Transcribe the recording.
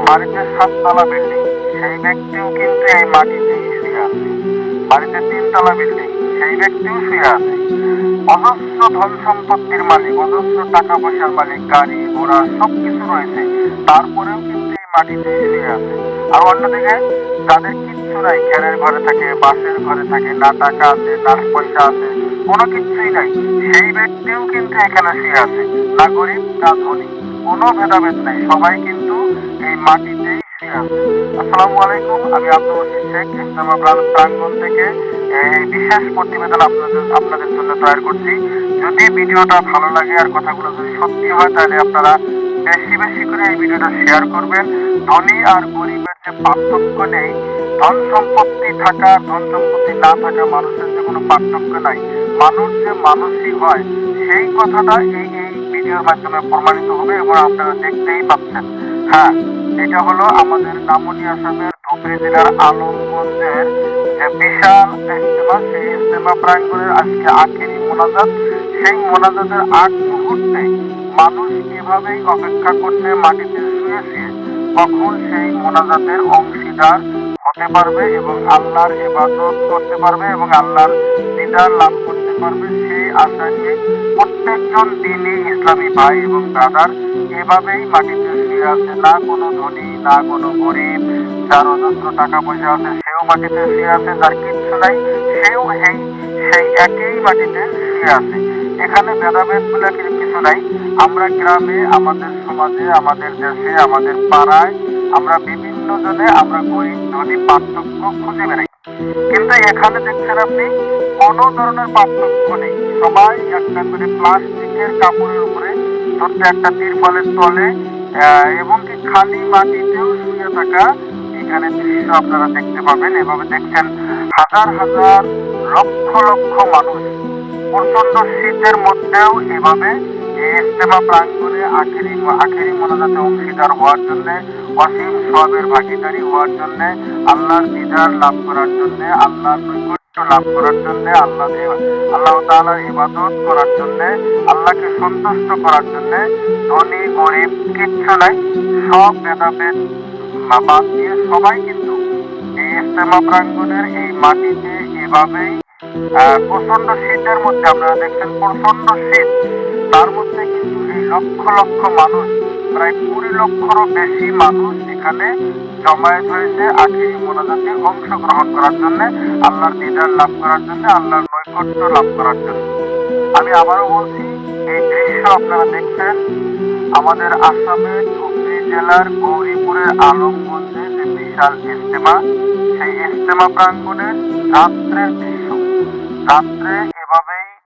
বাড়িতে 7 তলা বিল্ডিং, সেই ব্যক্তিও কিন্তু এই মাটিতেই শুয়ে আছে। বাড়িতে 3 তলা বিল্ডিং, সেই ব্যক্তিও শুয়ে আছে। অজস্র ধন সম্পত্তির মালিক, অজস্র টাকা পয়সার মালিক, গাড়ি ঘোড়া সবকিছু রয়েছে, তারপরেও কিন্তু এই মাটিতেই শুয়ে আছে। আর অন্যদিকে যাদের কিচ্ছু নাই, খেরের ঘরে থাকে, বাঁশের ঘরে থাকে, না টাকা আছে না পয়সা আছে, কোনো কিচ্ছুই নাই, সেই ব্যক্তিও কিন্তু এখানে শুয়ে আছে। না গরিব না ধনী, কোনো ভেদাভেদ নাই, সবাই কিন্তু এই মাটিতেই শুয়ে আছে। আসসালামু আলাইকুম, আমি আব্দুল রশিদ শেখ ইজতেমা প্রাঙ্গণ থেকে এই বিশেষ প্রতিবেদন আপনাদের জন্য তৈরি করছি। যদি ভিডিওটা ভালো লাগে আর কথাগুলো যদি সত্যি হয়, তাহলে আপনারা বেশি বেশি করে এই ভিডিওটা শেয়ার করবেন। ধনী আর গরিবের যে পার্থক্য নেই, ধন সম্পত্তি থাকা ধন সম্পত্তি না থাকা মানুষের যে কোনো পার্থক্য নাই, মানুষ যে মানুষই হয় সেই কথাটা এই ভিডিওর মাধ্যমে প্রমাণিত হবে এবং আপনারা দেখতেই পাচ্ছেন। হ্যাঁ, এটা হলো আমাদের নামনি আসামের ধুবড়ী জেলার আলমগঞ্জের যে বিশাল ইজতেমা, সেই ইজতেমা প্রাঙ্গণের আজকে আখেরি মোনাজাত। সেই মোনাজাতের আগ মুহূর্তে মানুষ এভাবেই অপেক্ষা করছে মাটিতে শুয়ে শুয়ে, কখন সেই মোনাজাতের অংশীদার হতে পারবে এবং আল্লাহর ইবাদত করতে পারবে এবং আল্লাহর দিদার লাভ করতে পারবে, সেই আশা নিয়ে প্রত্যেকজন দিনই ইসলামী ভাই এবং ব্রাদার এভাবেই মাটিতে শুয়ে আছে। না কোনো ধনী না কোনো গরিব, যার অজস্র টাকা পয়সা আছে সেও মাটিতে শুয়ে আছে, যার কিচ্ছু নাই সেও সেই একই মাটিতে শুয়ে আছে। এখানে ভেদাভেদ বলে কিছু নাই। আমরা গ্রামে, আমাদের সমাজে, আমাদের দেশে, আমাদের পাড়ায় আমরা বিভিন্ন জনে আমরা গরিব ধনী পার্থক্য খুঁজে বেড়াই, কিন্তু এখানে দেখছেন আপনি কোনো ধরনের পার্থক্য নেই। সবাই একটা করে প্লাস্টিকের কাপড়ের উপরে, ছোট্ট একটা তিরপলের তলে এবং কি খালি মাটিতেও শুয়ে থাকা এখানে দৃশ্য আপনারা দেখতে পাবেন। এভাবে দেখছেন হাজার হাজার লক্ষ লক্ষ মানুষ প্রচন্ড শীতের মধ্যেও এভাবে ইজতেমা প্রাঙ্গণে আখেরি মোনাজাতে অংশীদার হওয়ার জন্য, অসীম সওয়াবের ভাগীদারি হওয়ার জন্য, আল্লাহর দিদার লাভ করার জন্য, আল্লাহর নৈকট্য লাভ করার জন্য, আল্লাহ তাআলার ইবাদত করার জন্য, আল্লাহকে সন্তুষ্ট করার জন্য। ধনী গরিব কিচ্ছু নাই, সব ভেদাভেদ বাদ দিয়ে সবাই কিন্তু এই ইজতেমা প্রাঙ্গণের এই মাটিতে এভাবেই প্রচন্ড শীতের মধ্যে, আপনারা দেখছেন প্রচন্ড শীত, তার মধ্যে কিন্তু এই লক্ষ লক্ষ মানুষ, প্রায় 20 লক্ষেরও বেশি মানুষ এখানে জমায়েত হয়েছে আখেরি মোনাজাতে অংশগ্রহণ করার জন্য, আল্লাহর দিদার লাভ করার জন্য, আল্লাহর নৈকট্য লাভ করার জন্য। আমি আবারও বলছি, এই দৃশ্য আপনারা দেখছেন আমাদের আসামের ধুবড়ী জেলার গৌরীপুরের আলমগঞ্জে যে বিশাল ইজতেমা, সেই ইজতেমা প্রাঙ্গণের রাত্রের দৃশ্য। রাত্রে এভাবেই